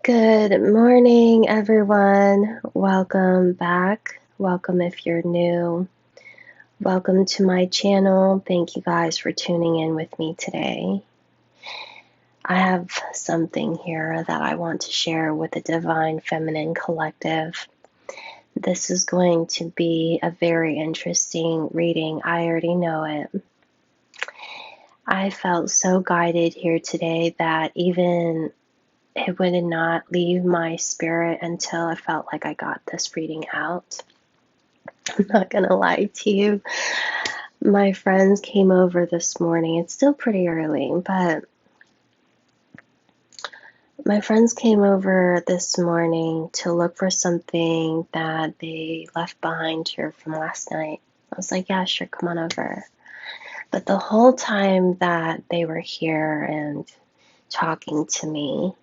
Good morning, everyone. Welcome back. Welcome if you're new. Welcome to my channel. Thank you guys for tuning in with me today. I have something here that I want to share with the Divine Feminine Collective. This is going to be a very interesting reading. I already know it. I felt so guided here today that even it would not leave my spirit until I felt like I got this reading out. I'm not gonna lie to you. My friends came over this morning. It's still pretty early, but my friends came over this morning to look for something that they left behind here from last night. I was like, yeah, sure, come on over. But the whole time that they were here and talking to me,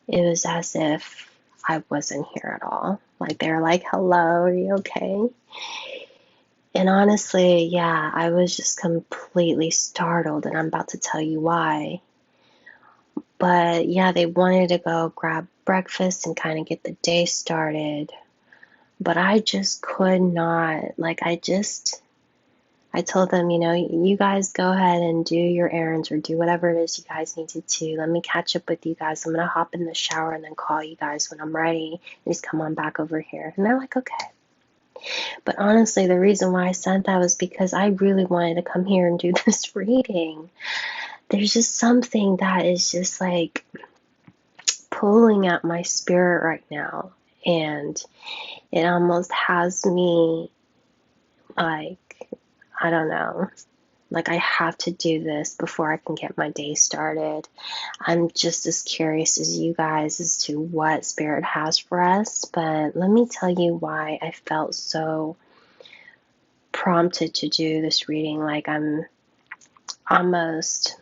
it was as if I wasn't here at all. Like they were like, hello, are you okay? And honestly, yeah, I was just completely startled, and I'm about to tell you why. But yeah, they wanted to go grab breakfast and kind of get the day started. But I just could not. I told them, you guys go ahead and do your errands or do whatever it is you guys need to do. Let me catch up with you guys. I'm going to hop in the shower and then call you guys when I'm ready. Just come on back over here. And they're like, okay. But honestly, the reason why I said that was because I really wanted to come here and do this reading. There's just something that is just like pulling at my spirit right now. And it almost has me like, I don't know, like I have to do this before I can get my day started. I'm just as curious as you guys as to what Spirit has for us. But let me tell you why I felt so prompted to do this reading. Like I'm almost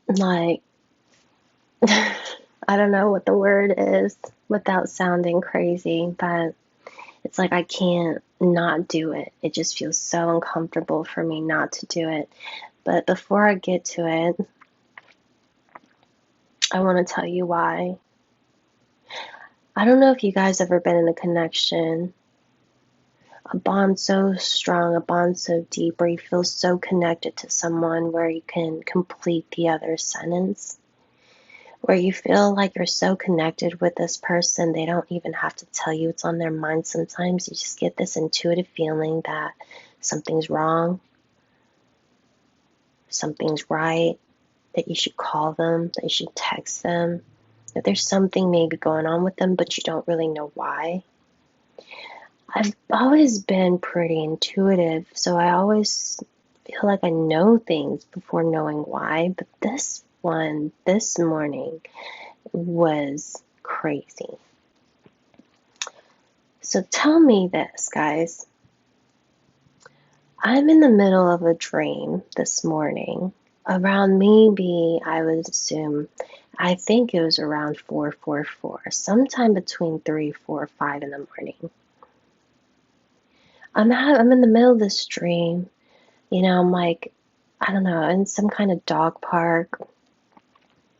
like I don't know what the word is without sounding crazy, but it's like I can't not do it. It just feels so uncomfortable for me not to do it. But before I get to it, I want to tell you why. I don't know if you guys ever been in a connection, a bond so strong, a bond so deep, where you feel so connected to someone where you can complete the other sentence. Where you feel like you're so connected with this person, they don't even have to tell you it's on their mind. Sometimes you just get this intuitive feeling that something's wrong, something's right, that you should call them, that you should text them, that there's something maybe going on with them, but you don't really know why. I've always been pretty intuitive, so I always feel like I know things before knowing why, but this morning, was crazy. So tell me this, guys. I'm in the middle of a dream this morning. Around maybe, I would assume, I think it was around 4:44, sometime between 3, 4, 5 in the morning. I'm in the middle of this dream. I'm like, I don't know, in some kind of dog park.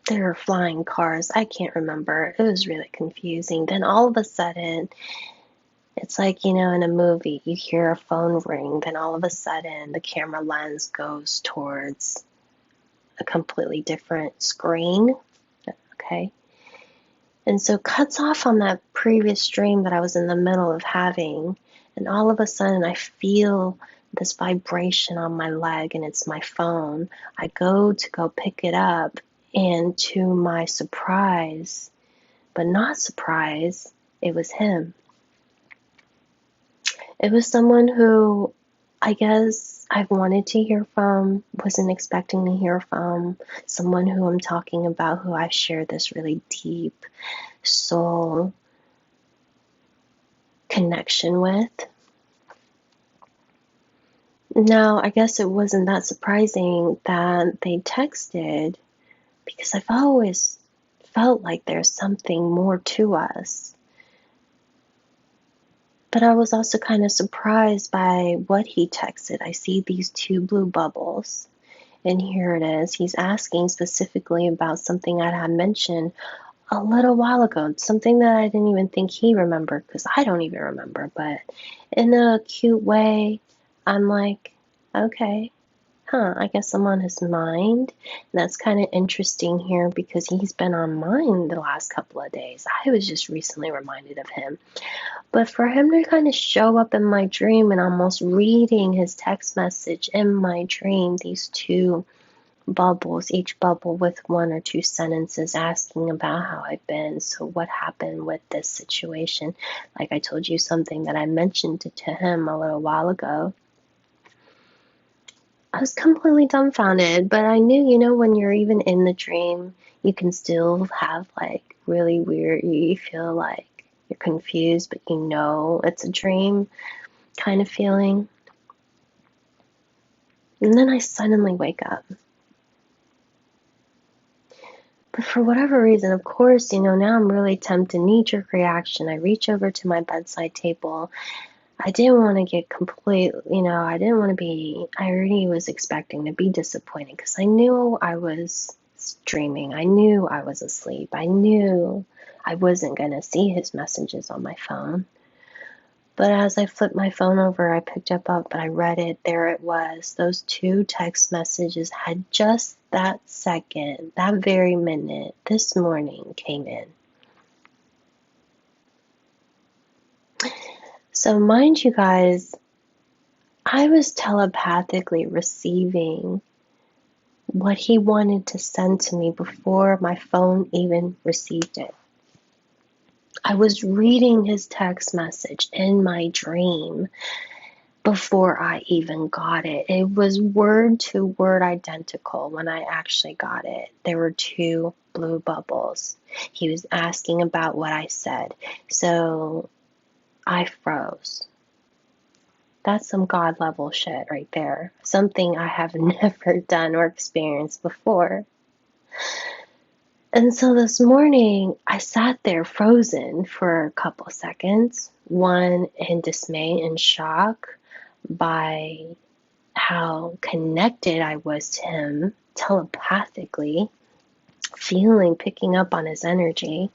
There are flying cars. I can't remember. It was really confusing. Then all of a sudden, it's like, in a movie, you hear a phone ring, then all of a sudden the camera lens goes towards a completely different screen. Okay. And so cuts off on that previous dream that I was in the middle of having. And all of a sudden I feel this vibration on my leg, and it's my phone. I go to go pick it up, and to my surprise, but not surprise, it was him. It was someone who I guess I've wanted to hear from, wasn't expecting to hear from, someone who I'm talking about, who I share this really deep soul connection with. Now, I guess it wasn't that surprising that they texted, because I've always felt like there's something more to us. But I was also kind of surprised by what he texted. I see these 2 blue bubbles, And here it is. He's asking specifically about something I had mentioned a little while ago, something that I didn't even think he remembered, because I don't even remember, but in a cute way, I'm like, okay, I guess I'm on his mind. And that's kind of interesting here because he's been on mine the last couple of days. I was just recently reminded of him. But for him to kind of show up in my dream and almost reading his text message in my dream, these two bubbles, each bubble with one or two sentences asking about how I've been. So what happened with this situation? Like I told you, something that I mentioned to him a little while ago. I was completely dumbfounded, but I knew, when you're even in the dream, you can still have like really weird, you feel like you're confused, but it's a dream kind of feeling. And then I suddenly wake up. But for whatever reason, of course, now I'm really tempted, knee-jerk reaction. I reach over to my bedside table. I didn't want to get I didn't want to be, I already was expecting to be disappointed because I knew I was dreaming. I knew I was asleep. I knew I wasn't going to see his messages on my phone. But as I flipped my phone over, I picked up, but I read it. There it was. Those two text messages had just that second, that very minute, this morning came in. So mind you guys, I was telepathically receiving what he wanted to send to me before my phone even received it. I was reading his text message in my dream before I even got it. It was word to word identical when I actually got it. There were two blue bubbles. He was asking about what I said. So I froze. That's some God level shit right there. Something I have never done or experienced before. And so this morning, I sat there frozen for a couple seconds, one in dismay and shock by how connected I was to him telepathically, picking up on his energy,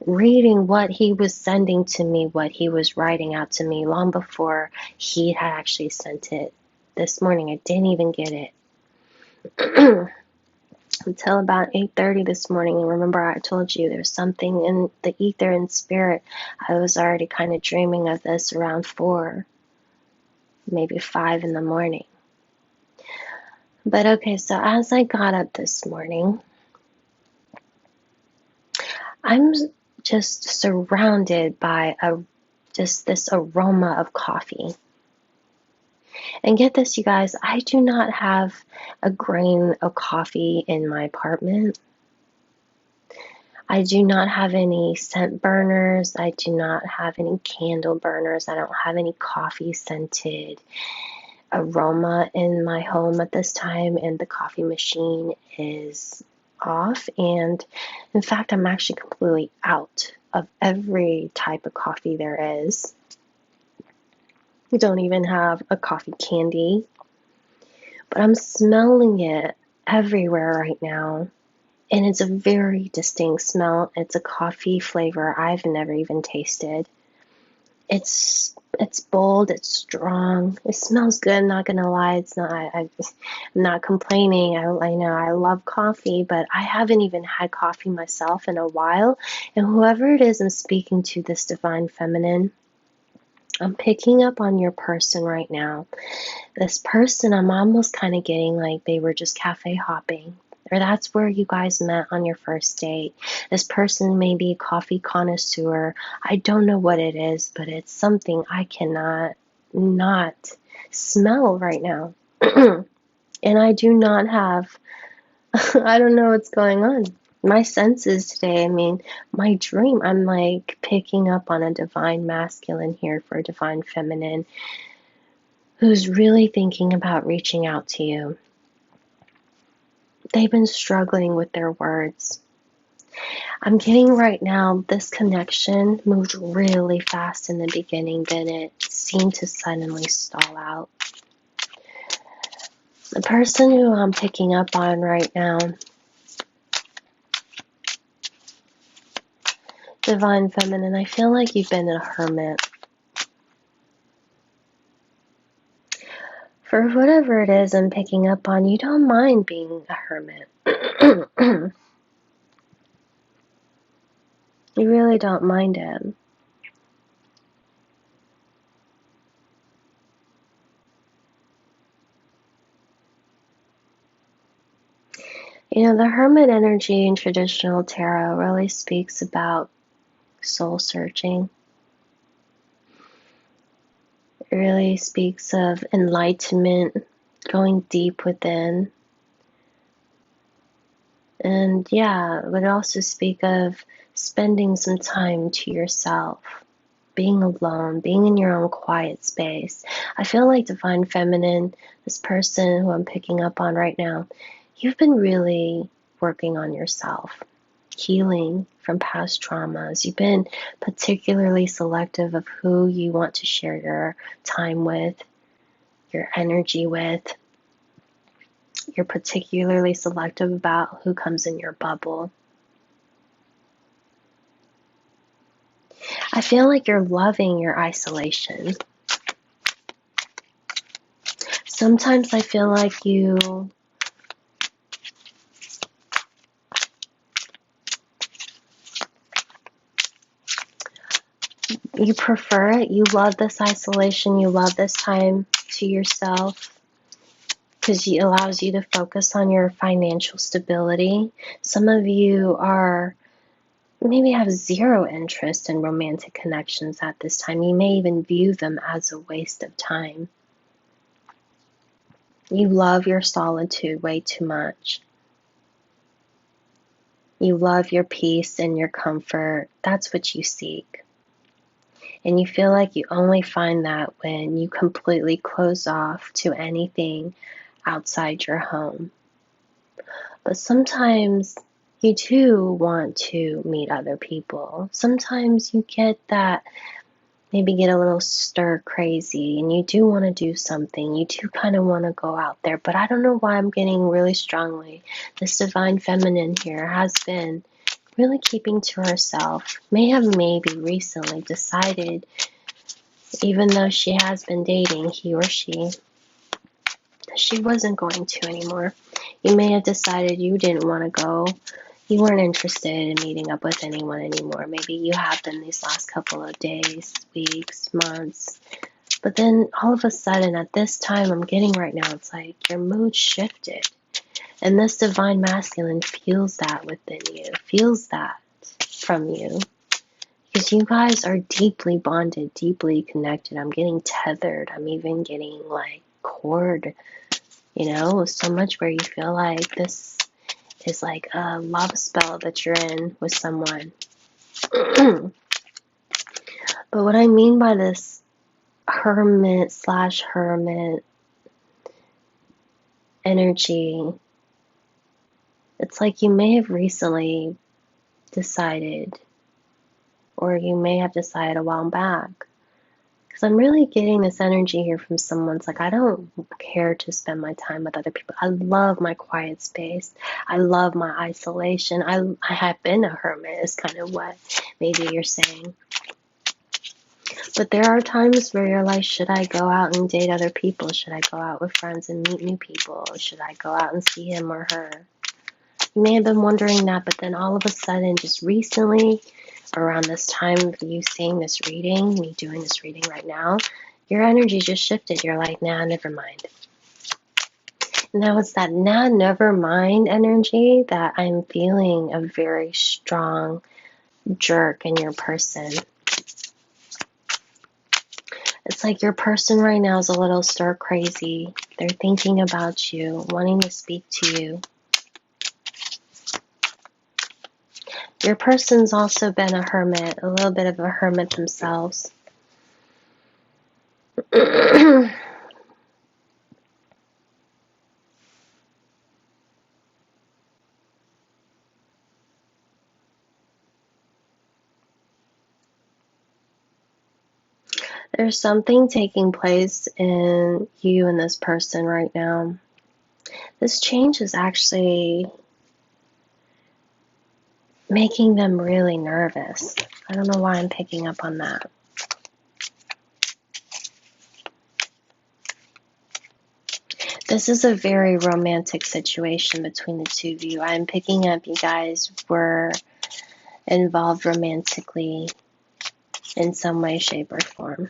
reading what he was sending to me, what he was writing out to me long before he had actually sent it. This morning, I didn't even get it. Until about 8:30 this morning. And remember, I told you there's something in the ether and spirit. I was already kind of dreaming of this around 4, maybe 5 in the morning. But okay, so as I got up this morning, I'm just surrounded by just this aroma of coffee. And get this, you guys, I do not have a grain of coffee in my apartment. I do not have any scent burners. I do not have any candle burners. I don't have any coffee scented aroma in my home at this time, and the coffee machine is off. And in fact, I'm actually completely out of every type of coffee there is. We don't even have a coffee candy, but I'm smelling it everywhere right now. And it's a very distinct smell. It's a coffee flavor I've never even tasted. It's bold, it's strong, it smells good, I'm not gonna lie. It's not, I'm not complaining. I know I love coffee, but I haven't even had coffee myself in a while. And whoever it is I'm speaking to, this divine feminine, I'm picking up on your person right now. This person, I'm almost kind of getting like they were just cafe hopping. Or that's where you guys met on your first date. This person may be a coffee connoisseur. I don't know what it is, but it's something I cannot not smell right now. And I do not have, I don't know what's going on. My senses today, my dream, I'm like picking up on a divine masculine here for a divine feminine who's really thinking about reaching out to you. They've been struggling with their words. I'm getting right now, this connection moved really fast in the beginning, then it seemed to suddenly stall out. The person who I'm picking up on right now, Divine Feminine, I feel like you've been a hermit. For whatever it is I'm picking up on, you don't mind being a hermit. You really don't mind it. You know, the hermit energy in traditional tarot really speaks about soul searching. It really speaks of enlightenment, going deep within. And yeah, it would also speak of spending some time to yourself, being alone, being in your own quiet space. I feel like Divine Feminine, this person who I'm picking up on right now, you've been really working on yourself, healing from past traumas. You've been particularly selective of who you want to share your time with, your energy with. You're particularly selective about who comes in your bubble. I feel like you're loving your isolation. Sometimes I feel like you prefer it. You love this isolation. You love this time to yourself because it allows you to focus on your financial stability. Some of you are maybe have zero interest in romantic connections at this time. You may even view them as a waste of time. You love your solitude way too much. You love your peace and your comfort. That's what you seek. And you feel like you only find that when you completely close off to anything outside your home. But sometimes you do want to meet other people. Sometimes you get that, maybe get a little stir crazy and you do want to do something. You do kind of want to go out there. But I don't know why I'm getting really strongly. This Divine Feminine here has been really keeping to herself. May have maybe recently decided, even though she has been dating, he or she wasn't going to anymore. You may have decided you didn't want to go. You weren't interested in meeting up with anyone anymore. Maybe you have been these last couple of days, weeks, months. But then all of a sudden at this time I'm getting right now, it's like your mood shifted. And this Divine Masculine feels that within you, feels that from you. Because you guys are deeply bonded, deeply connected. I'm getting tethered. I'm even getting like cord, so much where you feel like this is like a love spell that you're in with someone. But what I mean by this hermit/hermit energy, it's like you may have recently decided, or you may have decided a while back, because I'm really getting this energy here from someone's like, I don't care to spend my time with other people. I love my quiet space. I love my isolation. I have been a hermit is kind of what maybe you're saying. But there are times where you're like, should I go out and date other people? Should I go out with friends and meet new people? Should I go out and see him or her? You may have been wondering that, but then all of a sudden, just recently, around this time of you seeing this reading, me doing this reading right now, your energy just shifted. You're like, nah, never mind. Now it's that nah, never mind energy that I'm feeling a very strong jerk in your person. It's like your person right now is a little stir crazy. They're thinking about you, wanting to speak to you. Your person's also been a hermit, a little bit of a hermit themselves. There's something taking place in you and this person right now. This change is actually making them really nervous. I don't know why I'm picking up on that. This is a very romantic situation between the two of you. I'm picking up you guys were involved romantically in some way, shape, or form.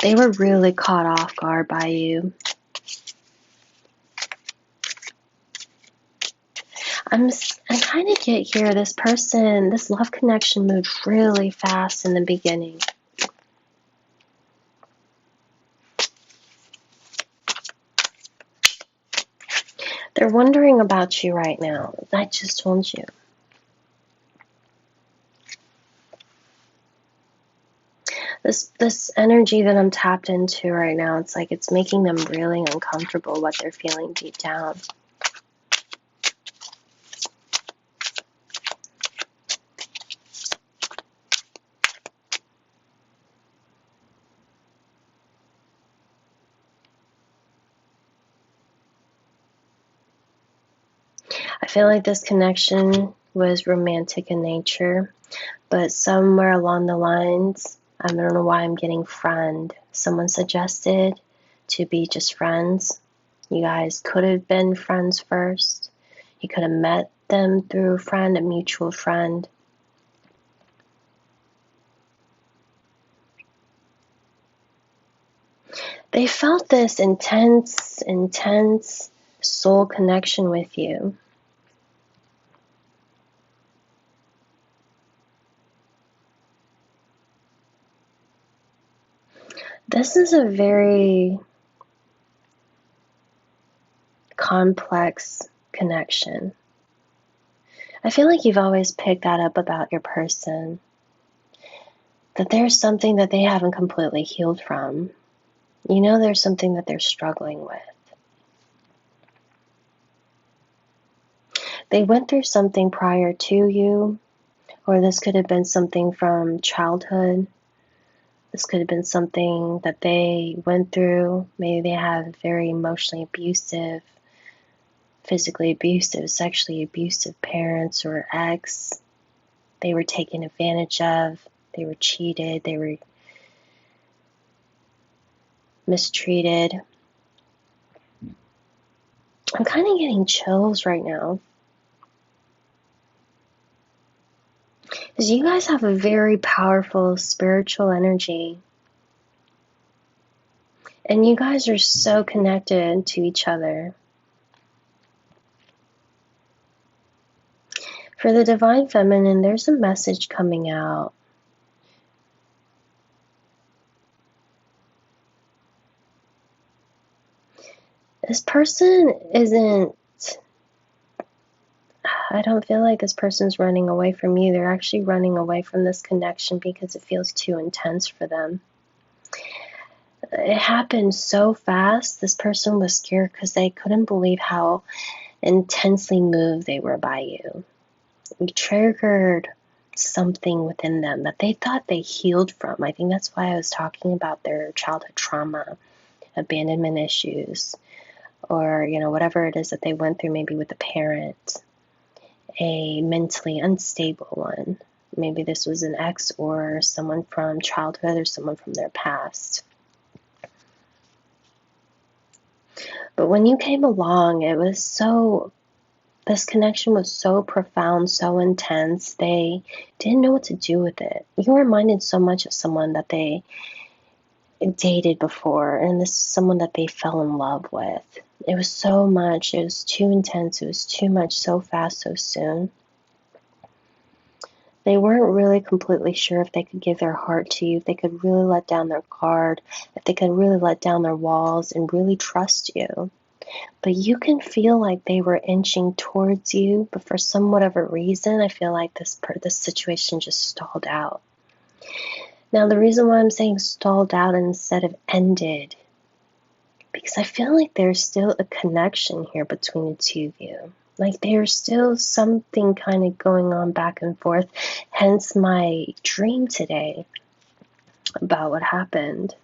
They were really caught off guard by you. I kind of get here, this person, this love connection moved really fast in the beginning. They're wondering about you right now. I just told you. This energy that I'm tapped into right now, it's like it's making them really uncomfortable what they're feeling deep down. I feel like this connection was romantic in nature, but somewhere along the lines, I don't know why I'm getting friend. Someone suggested to be just friends. You guys could have been friends first. You could have met them through a friend, a mutual friend. They felt this intense soul connection with you. This is a very complex connection. I feel like you've always picked that up about your person, that there's something that they haven't completely healed from. You know there's something that they're struggling with. They went through something prior to you, or this could have been something from childhood. This could have been something that they went through. Maybe they have very emotionally abusive, physically abusive, sexually abusive parents or ex. They were taken advantage of. They were cheated. They were mistreated. I'm kind of getting chills right now. Because you guys have a very powerful spiritual energy. And you guys are so connected to each other. For the Divine Feminine, there's a message coming out. This person isn't, I don't feel like this person's running away from you. They're actually running away from this connection because it feels too intense for them. It happened so fast. This person was scared because they couldn't believe how intensely moved they were by you. You triggered something within them that they thought they healed from. I think that's why I was talking about their childhood trauma, abandonment issues, or whatever it is that they went through, maybe with a parent, a mentally unstable one. Maybe this was an ex or someone from childhood or someone from their past. But when you came along, this connection was so profound, so intense, they didn't know what to do with it. You reminded so much of someone that they dated before, and this is someone that they fell in love with. It was so much, it was too intense, it was too much, so fast, so soon. They weren't really completely sure if they could give their heart to you, if they could really let down their guard, if they could really let down their walls and really trust you. But you can feel like they were inching towards you, but for some whatever reason, I feel like this situation just stalled out. Now, the reason why I'm saying stalled out instead of ended, because I feel like there's still a connection here between the two of you. Like there's still something kind of going on back and forth, hence my dream today about what happened.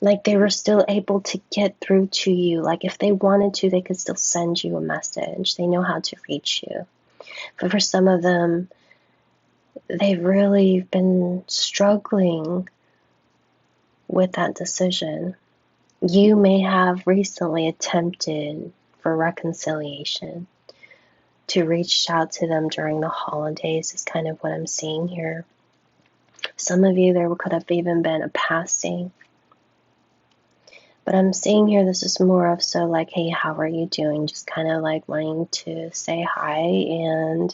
Like they were still able to get through to you. Like if they wanted to, they could still send you a message. They know how to reach you. But for some of them, they've really been struggling with that decision. You may have recently attempted for reconciliation, to reach out to them during the holidays is kind of what I'm seeing here. Some of you, there could have even been a passing. But I'm seeing here this is more of so like, hey, how are you doing? Just kind of like wanting to say hi and,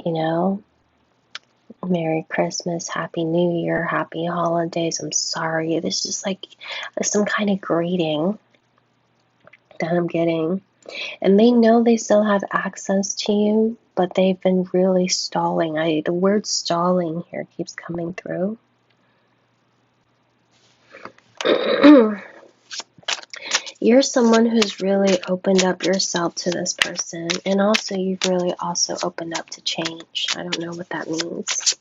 you know, Merry Christmas, Happy New Year, Happy Holidays, I'm sorry. This is like some kind of greeting that I'm getting. And they know they still have access to you, but they've been really stalling. The word stalling here keeps coming through. You're someone who's really opened up yourself to this person, and also you've really also opened up to change. I don't know what that means.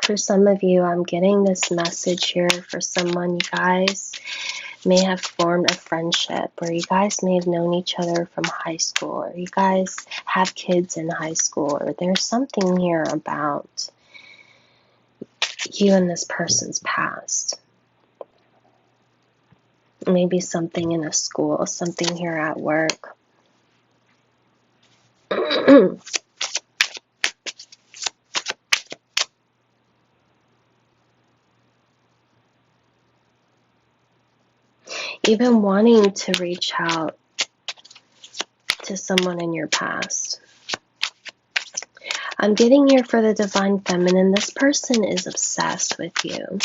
For some of you, I'm getting this message here for someone. You guys may have formed a friendship, or you guys may have known each other from high school, or you guys have kids in high school, or there's something here about you and this person's past. Maybe something in a school, something here at work. Even wanting to reach out to someone in your past. I'm getting here for the Divine Feminine. This person is obsessed with you.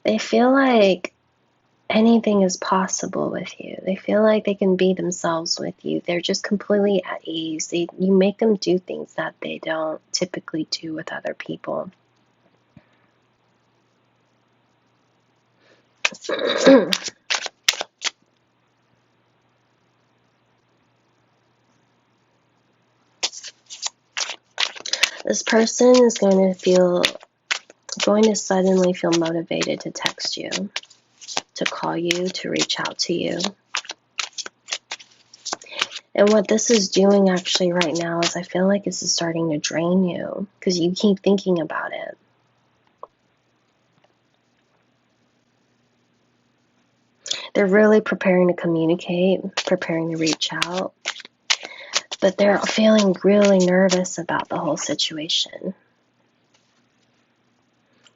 They feel like anything is possible with you. They feel like they can be themselves with you. They're just completely at ease. You make them do things that they don't typically do with other people. This person is going to suddenly feel motivated to text you, to call you, to reach out to you. And what this is doing actually right now is I feel like this is starting to drain you because you keep thinking about it. They're really preparing to communicate, preparing to reach out, but they're feeling really nervous about the whole situation.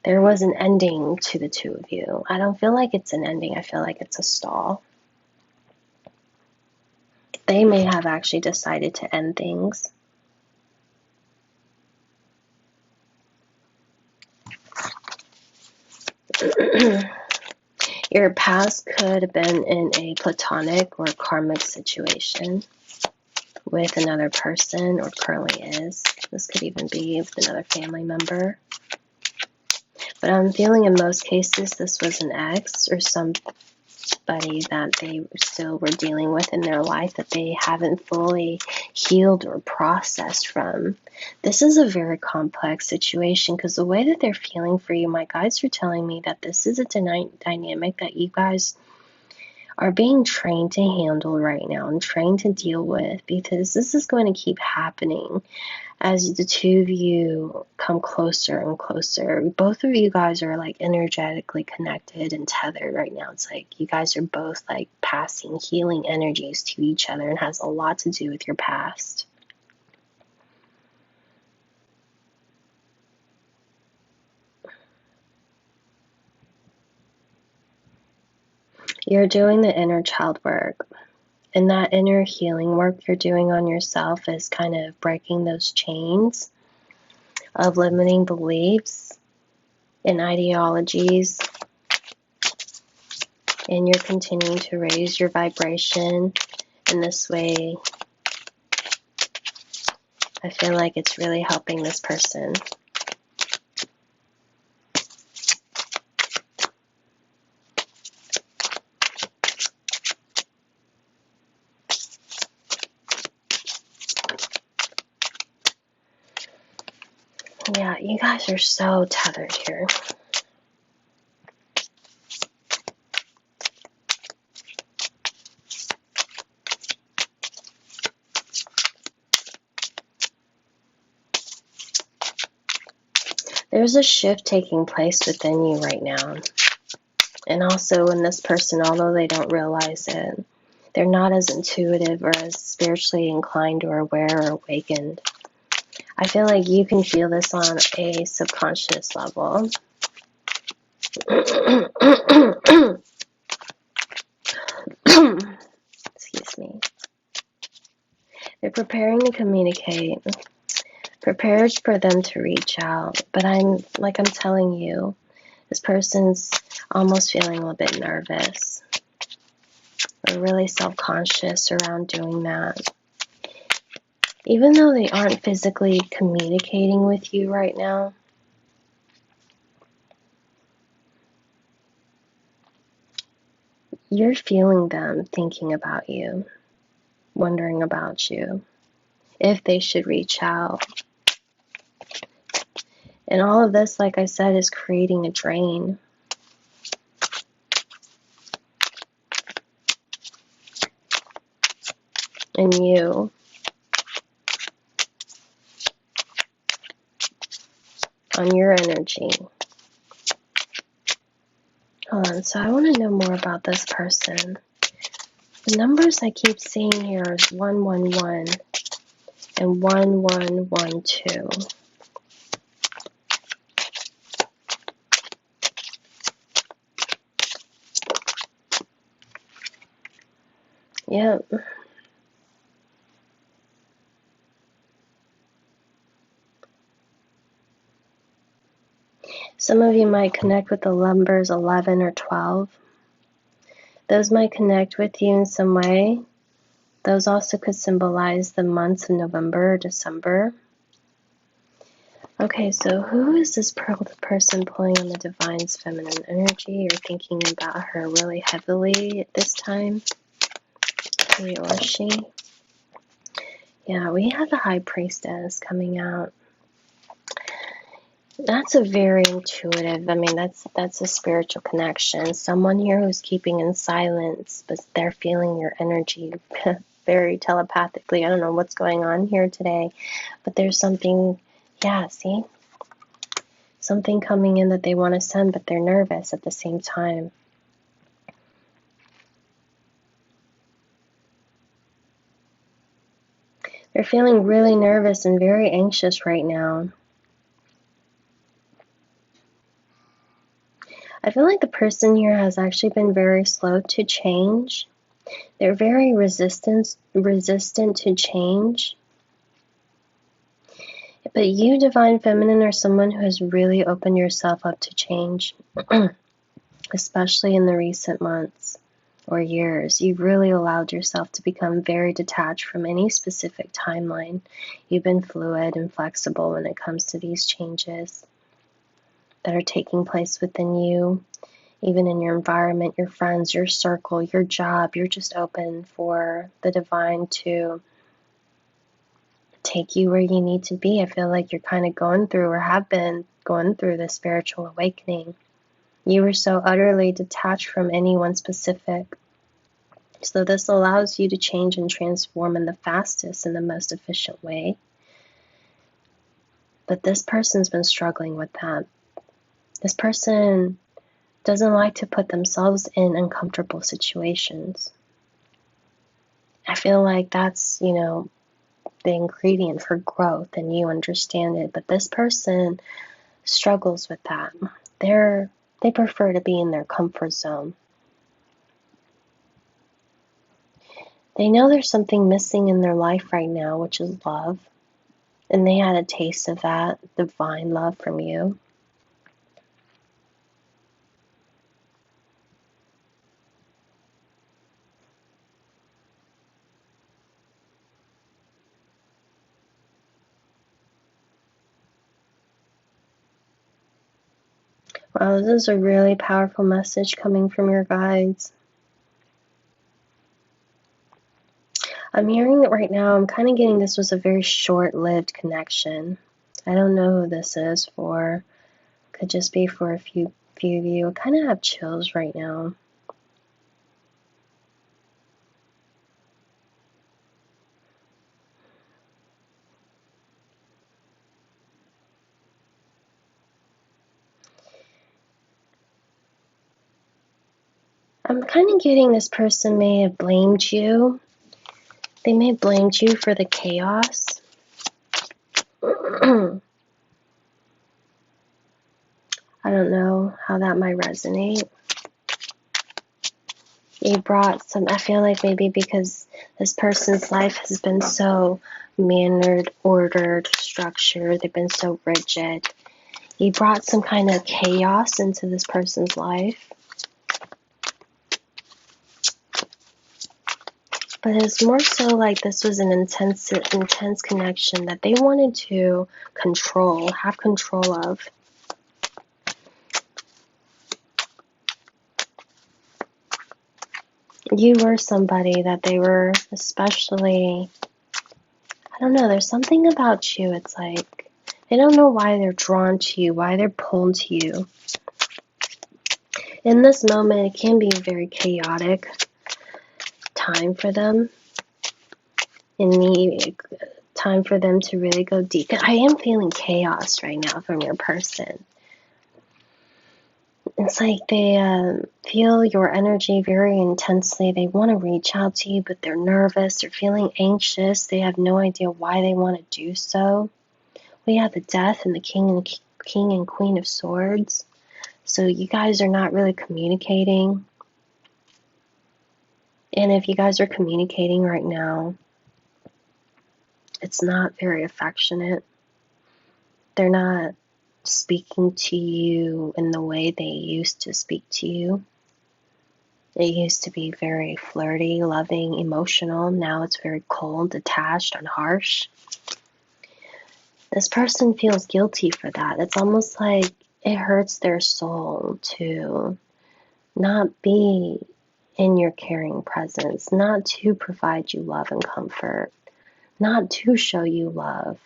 There was an ending to the two of you. I don't feel like it's an ending. I feel like it's a stall. They may have actually decided to end things. Your past could have been in a platonic or karmic situation with another person, or currently is. This could even be with another family member. But I'm feeling in most cases this was an ex or somebody that they still were dealing with in their life that they haven't fully healed or processed from. This is a very complex situation because the way that they're feeling for you, my guides are telling me that this is a dynamic that you guys are being trained to handle right now and trained to deal with, because this is going to keep happening as the two of you come closer and closer. Both of you guys are like energetically connected and tethered right now. It's like you guys are both like passing healing energies to each other, and has a lot to do with your past. You're doing the inner child work. And that inner healing work you're doing on yourself is kind of breaking those chains of limiting beliefs and ideologies. And you're continuing to raise your vibration in this way. I feel like it's really helping this person. You guys are so tethered here. There's a shift taking place within you right now. And also in this person, although they don't realize it, they're not as intuitive or as spiritually inclined or aware or awakened. I feel like you can feel this on a subconscious level. Excuse me. They're preparing to communicate, prepared for them to reach out. But I'm telling you, this person's almost feeling a little bit nervous or really self-conscious around doing that. Even though they aren't physically communicating with you right now, you're feeling them thinking about you, wondering about you, if they should reach out. And all of this, like I said, is creating a drain. In you. On your energy. Hold on, so I want to know more about this person. The numbers I keep seeing here is 111 and 1112. Yep. Some of you might connect with the numbers 11 or 12. Those might connect with you in some way. Those also could symbolize the months of November or December. Okay, so who is this person pulling on the divine's feminine energy? You're thinking about her really heavily at this time. He or she. Yeah, we have the High Priestess coming out. That's a very intuitive, that's a spiritual connection. Someone here who's keeping in silence, but they're feeling your energy very telepathically. I don't know what's going on here today, but there's something, yeah, see? Something coming in that they want to send, but they're nervous at the same time. They're feeling really nervous and very anxious right now. I feel like the person here has actually been very slow to change. They're very resistant to change. But you, Divine Feminine, are someone who has really opened yourself up to change, especially in the recent months or years. You've really allowed yourself to become very detached from any specific timeline. You've been fluid and flexible when it comes to these changes that are taking place within you, even in your environment, your friends, your circle, your job. You're just open for the divine to take you where you need to be. I feel like you're kind of going through or have been going through the spiritual awakening. You were so utterly detached from anyone specific. So this allows you to change and transform in the fastest and the most efficient way. But this person's been struggling with that. This person doesn't like to put themselves in uncomfortable situations. I feel like that's, the ingredient for growth, and you understand it. But this person struggles with that. They prefer to be in their comfort zone. They know there's something missing in their life right now, which is love. And they had a taste of that divine love from you. Wow, this is a really powerful message coming from your guides. I'm hearing that right now, I'm kind of getting this was a very short-lived connection. I don't know who this is for. Could just be for a few of you. I kind of have chills right now. I'm kind of getting this person may have blamed you. They may have blamed you for the chaos. I don't know how that might resonate. You brought some, I feel like maybe because this person's life has been so mannered, ordered, structured, they've been so rigid. You brought some kind of chaos into this person's life. But it's more so like this was an intense connection that they wanted to control, have control of. You were somebody that they were especially, I don't know, there's something about you, it's like, they don't know why they're drawn to you, why they're pulled to you. In this moment, it can be a very chaotic time for them. Time for them to really go deep. I am feeling chaos right now from your person. It's like they feel your energy very intensely. They want to reach out to you, but they're nervous. They're feeling anxious. They have no idea why they want to do so. We have the Death and the King and Queen of Swords. So you guys are not really communicating. And if you guys are communicating right now, it's not very affectionate. They're not speaking to you in the way they used to speak to you. It used to be very flirty, loving, emotional. Now it's very cold, detached, and harsh. This person feels guilty for that. It's almost like it hurts their soul to not be in your caring presence, not to provide you love and comfort, not to show you love.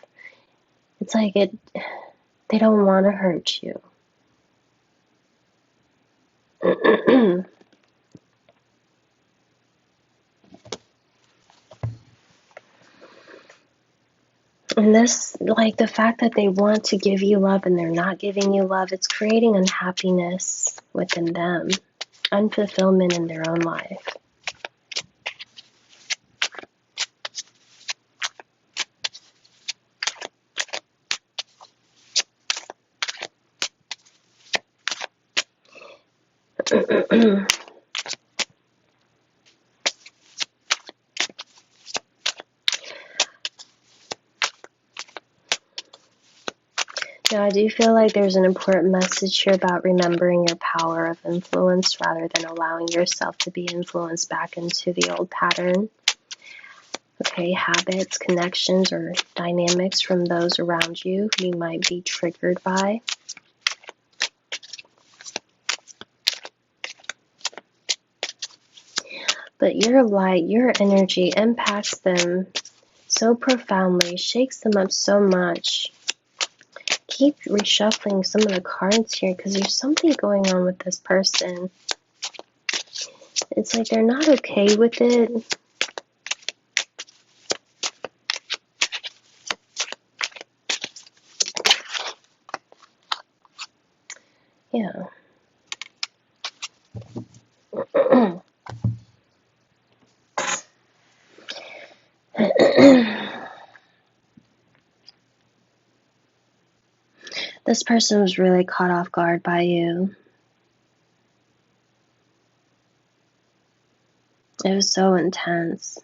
It's like they don't want to hurt you. And this, like the fact that they want to give you love and they're not giving you love, it's creating unhappiness within them, unfulfillment in their own life. Now, I do feel like there's an important message here about remembering your power of influence rather than allowing yourself to be influenced back into the old pattern. Okay, habits, connections, or dynamics from those around you you might be triggered by. But your light, your energy impacts them so profoundly, shakes them up so much. Keep reshuffling some of the cards here because there's something going on with this person. It's like they're not okay with it. Yeah. This person was really caught off guard by you. It was so intense.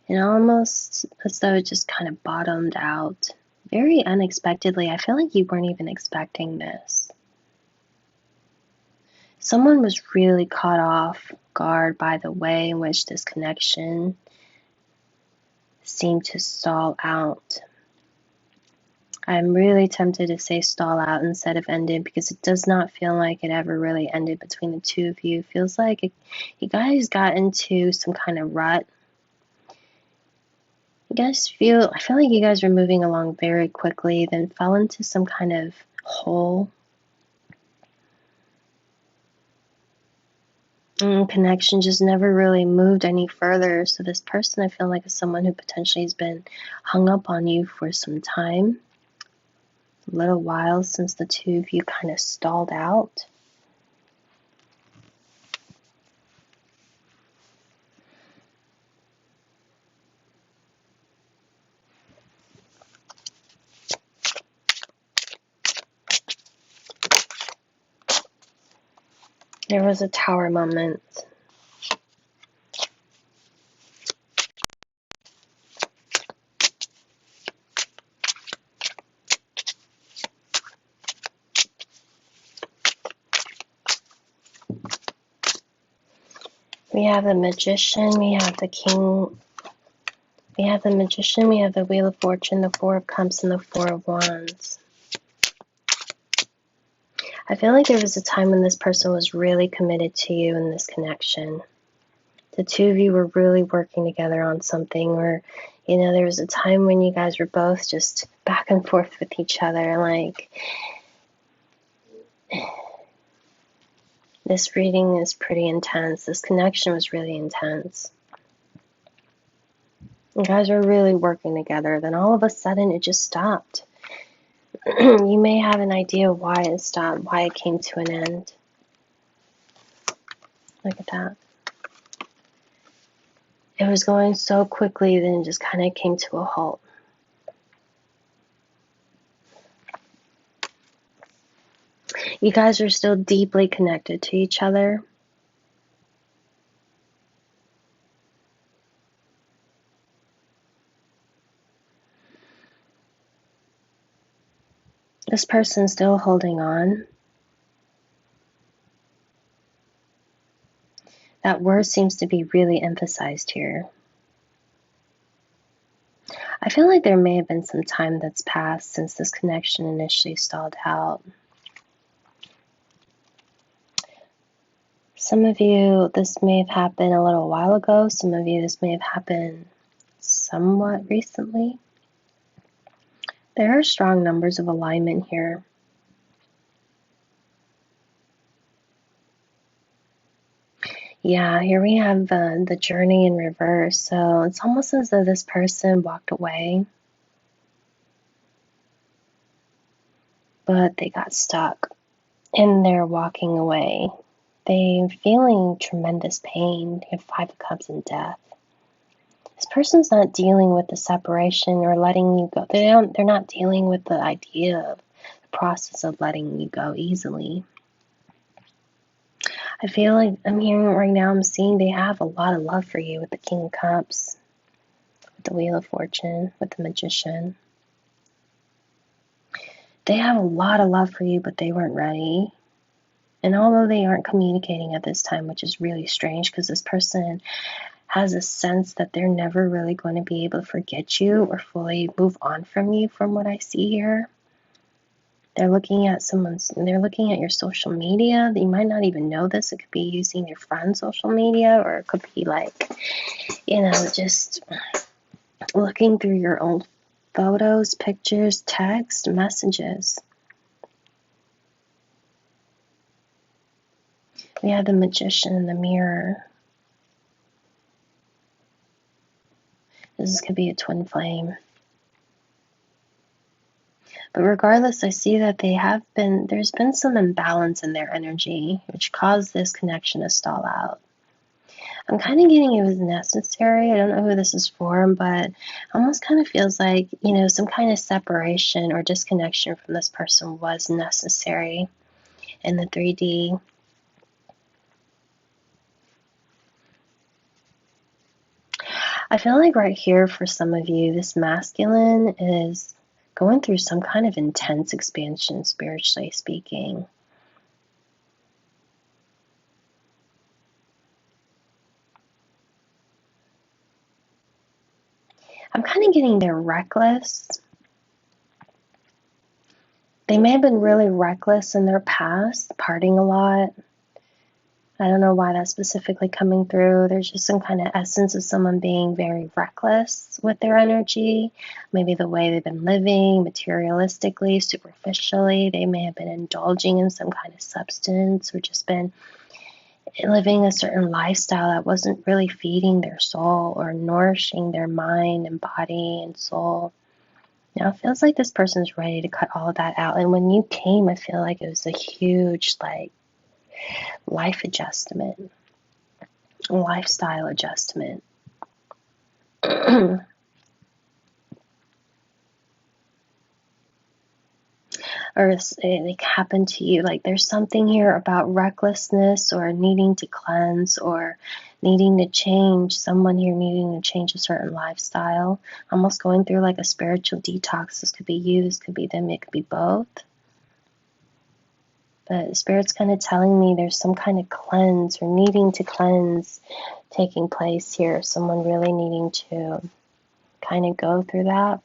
And almost as though it just kind of bottomed out. Very unexpectedly. I feel like you weren't even expecting this. Someone was really caught off guard by the way in which this connection seemed to stall out. I'm really tempted to say stall out instead of ended because it does not feel like it ever really ended between the two of you. It feels like you guys got into some kind of rut. I feel like you guys were moving along very quickly, then fell into some kind of hole. Connection just never really moved any further. So this person, I feel like, is someone who potentially has been hung up on you for some time. A little while since the two of you kind of stalled out. There was a tower moment. We have the Magician, we have the King, we have the Magician, we have the Wheel of Fortune, the Four of Cups, and the Four of Wands. I feel like there was a time when this person was really committed to you in this connection. The two of you were really working together on something, or, you know, there was a time when you guys were both just back and forth with each other, like, this reading is pretty intense. This connection was really intense. You guys were really working together. Then all of a sudden it just stopped. You may have an idea why it stopped, why it came to an end. Look at that. It was going so quickly, then it just kind of came to a halt. You guys are still deeply connected to each other. This person's still holding on. That word seems to be really emphasized here. I feel like there may have been some time that's passed since this connection initially stalled out. Some of you, this may have happened a little while ago. Some of you, this may have happened somewhat recently. There are strong numbers of alignment here. Yeah, here we have the journey in reverse. So it's almost as though this person walked away, but they got stuck in their walking away. They're feeling tremendous pain. They have Five of Cups and Death. This person's not dealing with the separation or letting you go. They're not dealing with the idea of the process of letting you go easily. I feel like I'm hearing right now, I'm seeing they have a lot of love for you with the King of Cups, with the Wheel of Fortune, with the Magician. They have a lot of love for you, but they weren't ready. And although they aren't communicating at this time, which is really strange because this person has a sense that they're never really going to be able to forget you or fully move on from you, from what I see here. They're looking at your social media. You might not even know this. It could be using your friend's social media, or it could be like, just looking through your old photos, pictures, text, messages. We have the Magician in the Mirror. This could be a twin flame. But regardless, I see that there's been some imbalance in their energy, which caused this connection to stall out. I'm kind of getting it was necessary. I don't know who this is for, but it almost kind of feels like, some kind of separation or disconnection from this person was necessary in the 3D. I feel like right here for some of you, this masculine is going through some kind of intense expansion, spiritually speaking. I'm kind of getting they're reckless. They may have been really reckless in their past, partying a lot. I don't know why that's specifically coming through. There's just some kind of essence of someone being very reckless with their energy. Maybe the way they've been living, materialistically, superficially. They may have been indulging in some kind of substance or just been living a certain lifestyle that wasn't really feeding their soul or nourishing their mind and body and soul. Now it feels like this person's ready to cut all of that out. And when you came, I feel like it was a huge, like, life adjustment, lifestyle adjustment. Or it happened to you. Like, there's something here about recklessness or needing to cleanse or needing to change. Someone here needing to change a certain lifestyle, almost going through like a spiritual detox. This could be you, this could be them, it could be both. But Spirit's kind of telling me there's some kind of cleanse or needing to cleanse taking place here. Someone really needing to kind of go through that.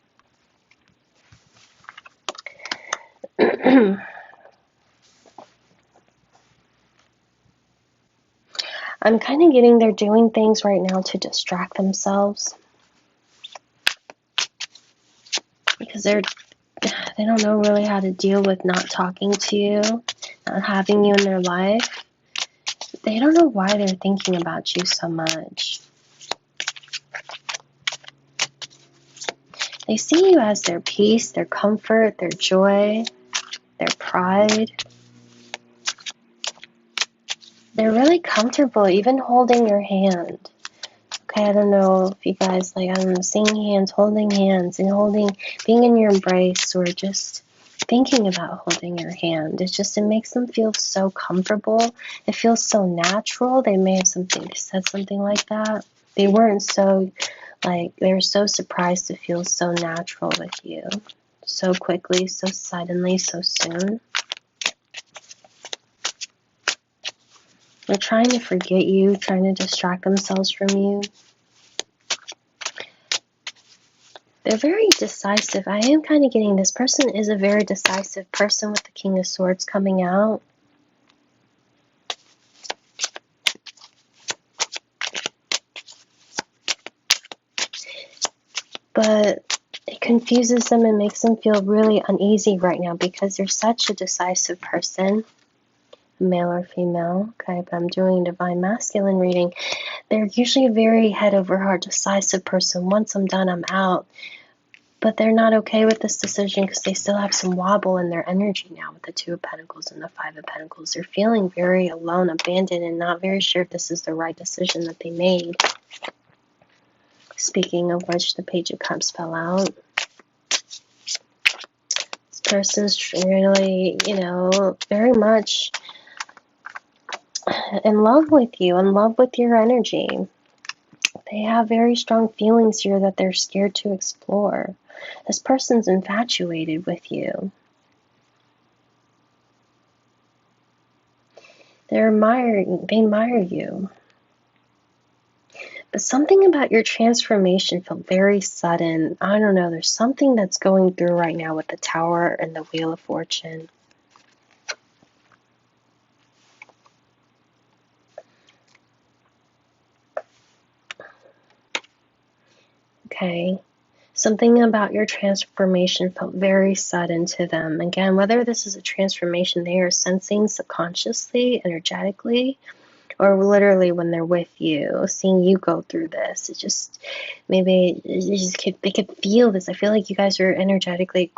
I'm kind of getting they're doing things right now to distract themselves. Because they don't know really how to deal with not talking to you, not having you in their life. They don't know why they're thinking about you so much. They see you as their peace, their comfort, their joy, their pride. They're really comfortable even holding your hand. Okay, I don't know if you guys, like, I'm seeing hands, holding hands, and being in your embrace, or just thinking about holding your hand. It makes them feel so comfortable. It feels so natural. They may have said something like that. They weren't so, like, they were so surprised to feel so natural with you. So quickly, so suddenly, so soon. They're trying to forget you, trying to distract themselves from you. They're very decisive. I am kind of getting this person is a very decisive person with the King of Swords coming out. But it confuses them and makes them feel really uneasy right now because they're such a decisive person. Male or female. Okay, but I'm doing Divine Masculine reading. They're usually a very head over heart decisive person. Once I'm done, I'm out. But they're not okay with this decision because they still have some wobble in their energy now with the Two of Pentacles and the Five of Pentacles. They're feeling very alone, abandoned, and not very sure if this is the right decision that they made. Speaking of which, the Page of Cups fell out. This person's really, very much in love with you, in love with your energy. They have very strong feelings here that they're scared to explore. This person's infatuated with you. They admire you. But something about your transformation felt very sudden. I don't know, there's something that's going through right now with the Tower and the Wheel of Fortune. Okay. Something about your transformation felt very sudden to them. Again, whether this is a transformation they are sensing subconsciously, energetically, or literally when they're with you, seeing you go through this. It's just, maybe they could feel this. I feel like you guys are energetically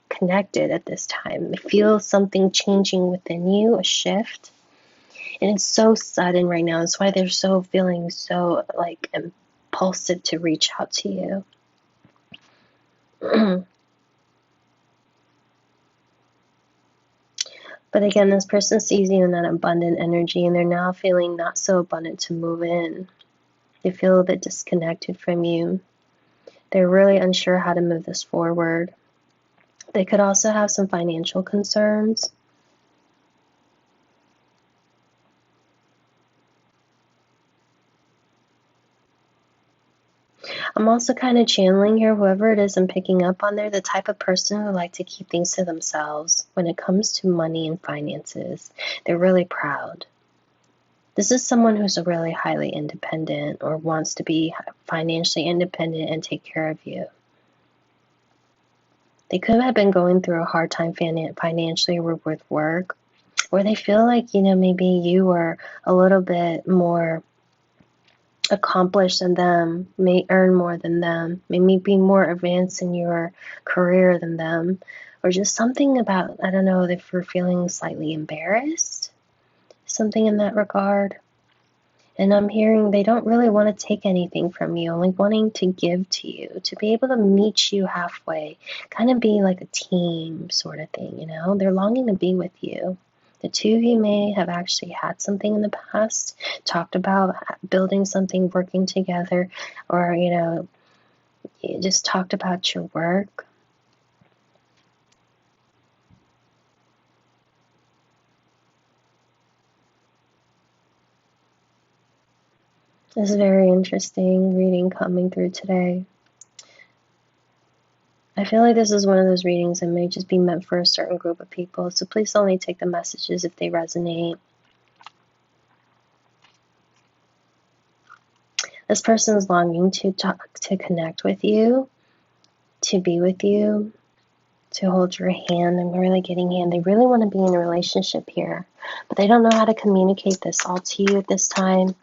connected at this time. I feel something changing within you, a shift. And it's so sudden right now. That's why they're feeling so impulsive to reach out to you. But again, this person sees you in that abundant energy, and they're now feeling not so abundant to move in. They feel a bit disconnected from you. They're really unsure how to move this forward. They could also have some financial concerns. I'm also kind of channeling here, whoever it is I'm picking up on there, the type of person who like to keep things to themselves when it comes to money and finances. They're really proud. This is someone who's really highly independent or wants to be financially independent and take care of you. They could have been going through a hard time financially or with work, or they feel like, maybe you are a little bit more accomplished than them, may earn more than them, maybe be more advanced in your career than them, or just something about, I don't know, if you're feeling slightly embarrassed, something in that regard. And I'm hearing they don't really want to take anything from you, only wanting to give to you, to be able to meet you halfway, kind of be like a team sort of thing, They're longing to be with you. The two of you may have actually had something in the past, talked about building something, working together, or, you just talked about your work. This is very interesting reading coming through today. I feel like this is one of those readings that may just be meant for a certain group of people, so please only take the messages if they resonate. This person is longing to talk, to connect with you, to be with you, to hold your hand. I'm really getting hand. They really want to be in a relationship here, but they don't know how to communicate this all to you at this time.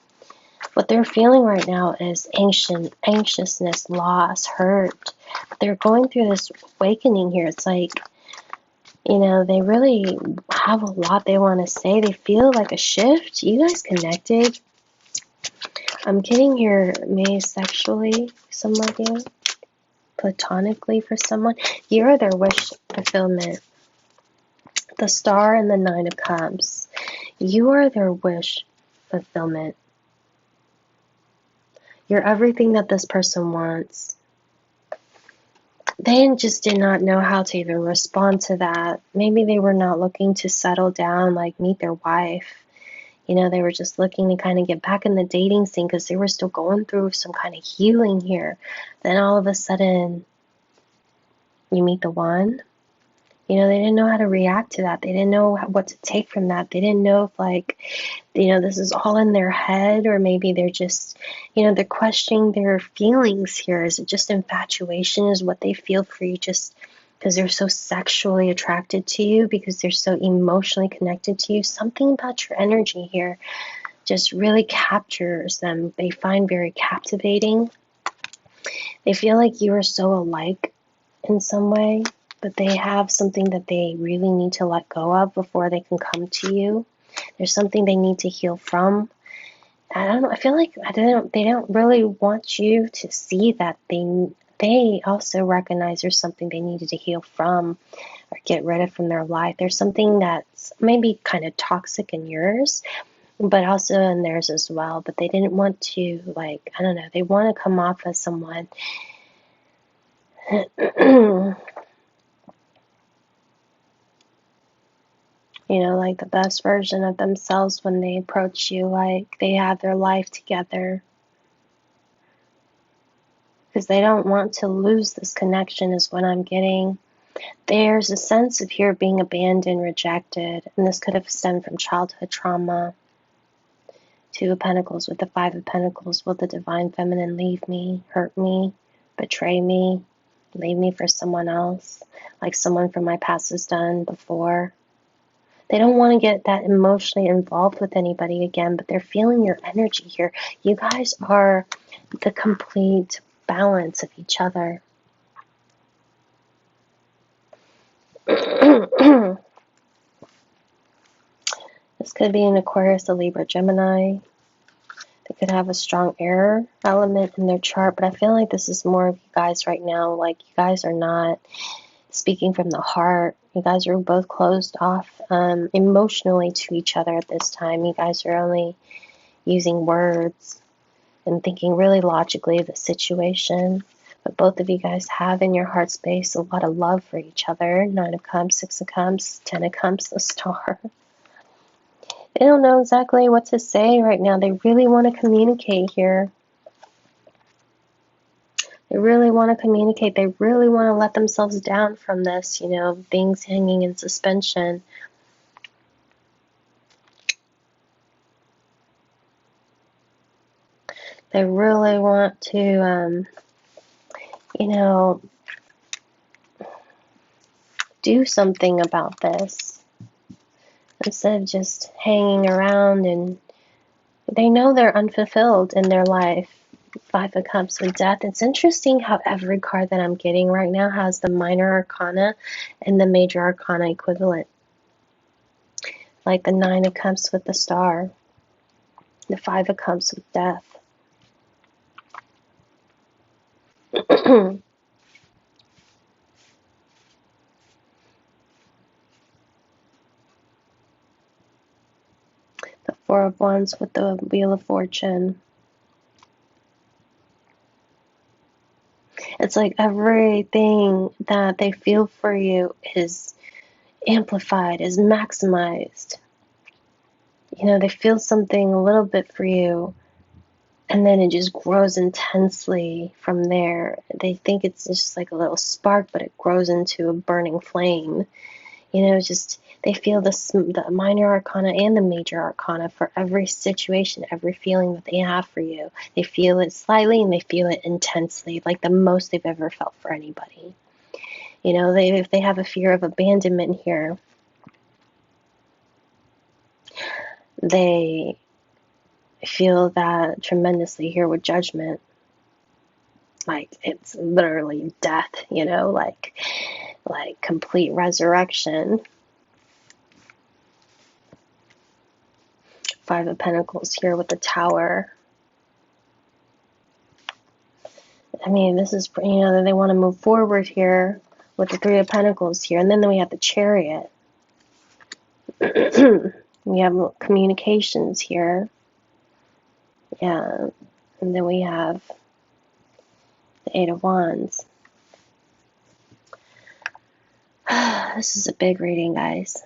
What they're feeling right now is anxiousness, loss, hurt. They're going through this awakening here. It's like, they really have a lot they want to say. They feel like a shift. You guys connected. I'm getting here, maybe sexually, some of you, platonically for someone. You're their wish fulfillment. The Star and the Nine of Cups. You are their wish fulfillment. You're everything that this person wants. They just did not know how to even respond to that. Maybe they were not looking to settle down, like meet their wife. They were just looking to kind of get back in the dating scene because they were still going through some kind of healing here. Then all of a sudden, you meet the one. They didn't know how to react to that. They didn't know what to take from that. They didn't know if, this is all in their head, or maybe they're just, they're questioning their feelings here. Is it just infatuation? Is what they feel for you just because they're so sexually attracted to you, because they're so emotionally connected to you? Something about your energy here just really captures them. They find very captivating. They feel like you are so alike in some way, but they have something that they really need to let go of before they can come to you. There's something they need to heal from. I don't know. I feel like they don't really want you to see that they also recognize there's something they needed to heal from or get rid of from their life. There's something that's maybe kind of toxic in yours, but also in theirs as well. But they didn't want to, they want to come off as someone like the best version of themselves when they approach you, like they have their life together. Because they don't want to lose this connection is what I'm getting. There's a sense of here being abandoned, rejected, and this could have stemmed from childhood trauma. Two of Pentacles with the Five of Pentacles. Will the Divine Feminine leave me, hurt me, betray me, leave me for someone else, like someone from my past has done before? They don't want to get that emotionally involved with anybody again, but they're feeling your energy here. You guys are the complete balance of each other. This could be an Aquarius, a Libra, Gemini. They could have a strong air element in their chart, but I feel like this is more of you guys right now. Like, you guys are not speaking from the heart. You guys are both closed off emotionally to each other at this time. You guys are only using words and thinking really logically of the situation. But both of you guys have in your heart space a lot of love for each other. Nine of Cups, Six of Cups, Ten of Cups, the Star. They don't know exactly what to say right now. They really want to communicate here. They really want to communicate. They really want to let themselves down from this, things hanging in suspension. They really want to, you know, do something about this instead of just hanging around, and they know they're unfulfilled in their life. Five of Cups with Death. It's interesting how every card that I'm getting right now has the minor arcana and the major arcana equivalent. Like the Nine of Cups with the Star, the Five of Cups with Death. The Four of Wands with the Wheel of Fortune. It's like everything that they feel for you is amplified, is maximized. You know, they feel something a little bit for you, and then it just grows intensely from there. They think it's just like a little spark, but it grows into a burning flame. You know, just they feel the minor arcana and the major arcana for every situation, every feeling that they have for you. They feel it slightly and they feel it intensely, like the most they've ever felt for anybody. You know, if they have a fear of abandonment here, they feel that tremendously here with Judgment. Like, it's literally death, you know, like complete resurrection. Five of Pentacles here with the Tower. I mean, this is, you know, they want to move forward here with the Three of Pentacles here. And then we have the Chariot. We have communications here. Yeah. And then we have the Eight of Wands. This is a big reading, guys.